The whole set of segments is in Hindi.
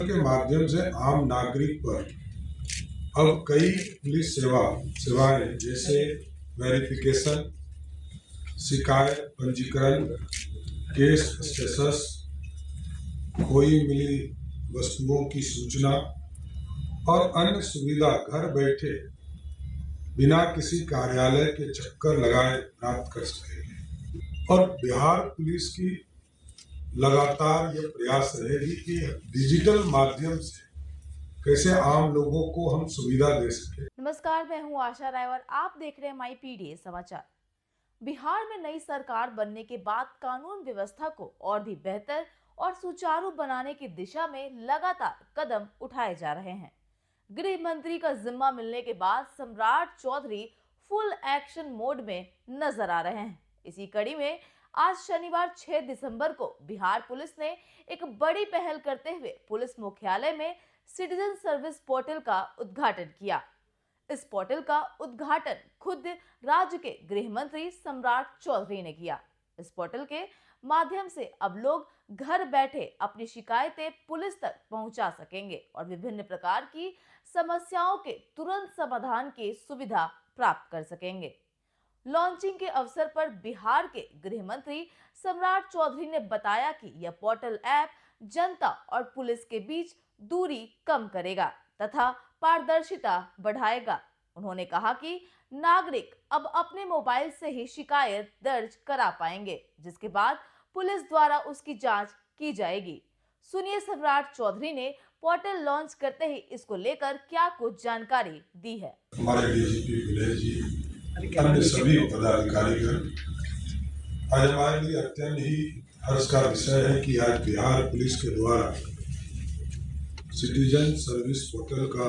के माध्यम से आम नागरिक पर अब कई पुलिस सेवाएं जैसे वेरिफिकेशन, शिकायत पंजीकरण, केस स्टेटस, खोई मिली वस्तुओं की सूचना और अन्य सुविधा घर बैठे बिना किसी कार्यालय के चक्कर लगाए प्राप्त कर सकेंगे। और बिहार पुलिस की लगातार यह प्रयास रहेगी कि डिजिटल माध्यम से कैसे आम लोगों को हम सुविधा दे सके। नमस्कार, मैं हूं आशा राय और आप देख रहे हैं माई पीडीए समाचार। बिहार में नई सरकार बनने के बाद कानून व्यवस्था को और भी बेहतर और सुचारू बनाने की दिशा में लगातार कदम उठाए जा रहे हैं। गृह मंत्री का जिम्मा मिलने के बाद सम्राट चौधरी फुल एक्शन मोड में नजर आ रहे हैं। इसी कड़ी में आज शनिवार 6 दिसंबर को बिहार पुलिस ने एक बड़ी पहल करते हुए पुलिस मुख्यालय में सिटीजन सर्विस पोर्टल का उद्घाटन किया। इस पोर्टल का उद्घाटन खुद राज्य के गृह मंत्री सम्राट चौधरी ने किया। इस पोर्टल के माध्यम से अब लोग घर बैठे अपनी शिकायतें पुलिस तक पहुंचा सकेंगे और विभिन्न प्रकार की समस्याओं के तुरंत समाधान की सुविधा प्राप्त कर सकेंगे। लॉन्चिंग के अवसर पर बिहार के गृह मंत्री सम्राट चौधरी ने बताया कि यह पोर्टल ऐप जनता और पुलिस के बीच दूरी कम करेगा तथा पारदर्शिता बढ़ाएगा। उन्होंने कहा कि नागरिक अब अपने मोबाइल से ही शिकायत दर्ज करा पाएंगे, जिसके बाद पुलिस द्वारा उसकी जांच की जाएगी। सुनिए सम्राट चौधरी ने पोर्टल लॉन्च करते ही इसको लेकर क्या कुछ जानकारी दी है। हमारे डीजीपी विनय जी, अन्य सभी पदाधिकारीगण, आज हमारे लिए अत्यंत ही हर्ष का विषय है कि आज बिहार पुलिस के द्वारा सिटीजन सर्विस पोर्टल का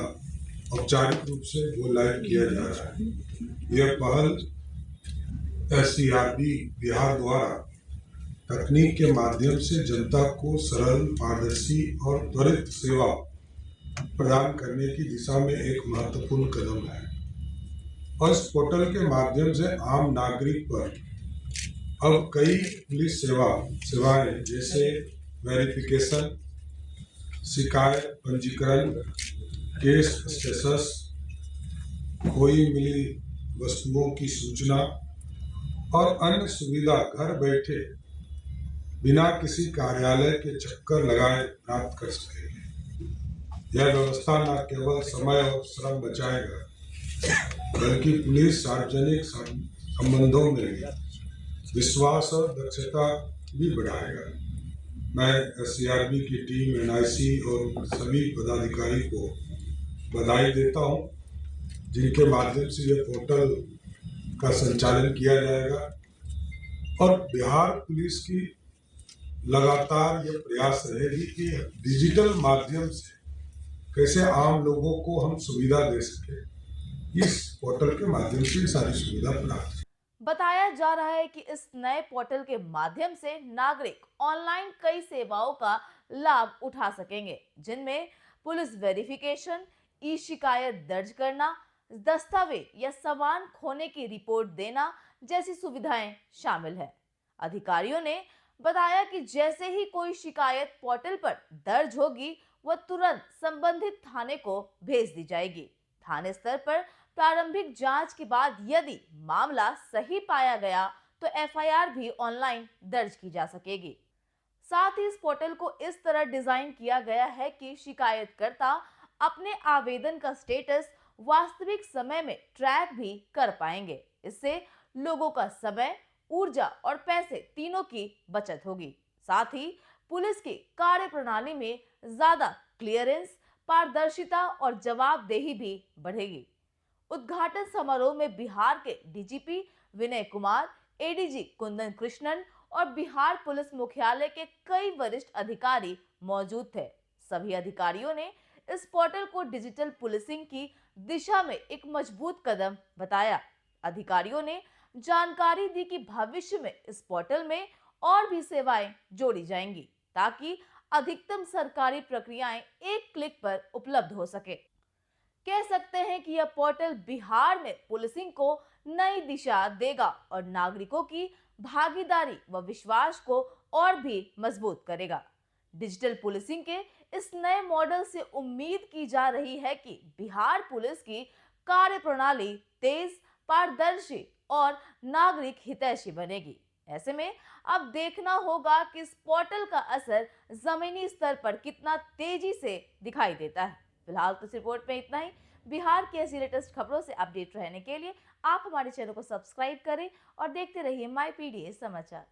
औपचारिक रूप से वो लाइव किया जा रहा है। यह पहल एससीआरबी बिहार द्वारा तकनीक के माध्यम से जनता को सरल, पारदर्शी और त्वरित सेवा प्रदान करने की दिशा में एक महत्वपूर्ण कदम है। और इस पोर्टल के माध्यम से आम नागरिक पर अब कई पुलिस सेवाएं जैसे वेरिफिकेशन, शिकायत पंजीकरण, केस स्टेटस, खोई मिली वस्तुओं की सूचना और अन्य सुविधा घर बैठे बिना किसी कार्यालय के चक्कर लगाए प्राप्त कर सकेंगे। यह व्यवस्था न केवल समय और श्रम बचाएगा, बल्कि पुलिस सार्वजनिक संबंधों में विश्वास और दक्षता भी बढ़ाएगा। मैं एससीआरबी की टीम, एनआईसी और सभी पदाधिकारी को बधाई देता हूं, जिनके माध्यम से ये पोर्टल का संचालन किया जाएगा। और बिहार पुलिस की लगातार ये प्रयास रहेगी कि डिजिटल माध्यम से कैसे आम लोगों को हम सुविधा दे सके। इस पोर्टल के माध्यम से सारी सुविधा प्राप्त। बताया जा रहा है कि इस नए पोर्टल के माध्यम से नागरिक ऑनलाइन कई सेवाओं का लाभ उठा सकेंगे, जिनमें पुलिस वेरिफिकेशन, ई शिकायत दर्ज करना, दस्तावेज या सामान खोने की रिपोर्ट देना जैसी सुविधाएं शामिल है। अधिकारियों ने बताया कि जैसे ही कोई शिकायत पोर्टल पर दर्ज होगी, वह तुरंत संबंधित थाने को भेज दी जाएगी। थाने स्तर पर प्रारंभिक जांच के बाद यदि मामला सही पाया गया तो एफआईआर भी ऑनलाइन दर्ज की जा सकेगी। साथ ही इस पोर्टल को इस तरह डिजाइन किया गया है कि शिकायतकर्ता अपने आवेदन का स्टेटस वास्तविक समय में ट्रैक भी कर पाएंगे। इससे लोगों का समय, ऊर्जा और पैसे तीनों की बचत होगी। साथ ही पुलिस की कार्य प्रणाली में ज्यादा क्लियरेंस, पारदर्शिता और जवाबदेही भी बढ़ेगी। उद्घाटन समारोह में बिहार के डीजीपी विनय कुमार, एडीजी कुंदन कृष्णन और बिहार पुलिस मुख्यालय के कई वरिष्ठ अधिकारी मौजूद थे। सभी अधिकारियों ने इस पोर्टल को डिजिटल पुलिसिंग की दिशा में एक मजबूत कदम बताया। अधिकारियों ने जानकारी दी कि भविष्य में इस पोर्टल में और भी सेवाएं जोड़ी जाएंगी, ताकि अधिकतम सरकारी प्रक्रियाएं एक क्लिक पर उपलब्ध हो सके। कह सकते हैं कि यह पोर्टल बिहार में पुलिसिंग को नई दिशा देगा और नागरिकों की भागीदारी व विश्वास को और भी मजबूत करेगा। डिजिटल पुलिसिंग के इस नए मॉडल से उम्मीद की जा रही है कि बिहार पुलिस की कार्यप्रणाली तेज, पारदर्शी और नागरिक हितैषी बनेगी। ऐसे में अब देखना होगा कि इस पोर्टल का असर जमीनी स्तर पर कितना तेजी से दिखाई देता है। फिलहाल तो इस रिपोर्ट में इतना ही। बिहार की ऐसी लेटेस्ट खबरों से अपडेट रहने के लिए आप हमारे चैनल को सब्सक्राइब करें और देखते रहिए माई पीडीए समाचार।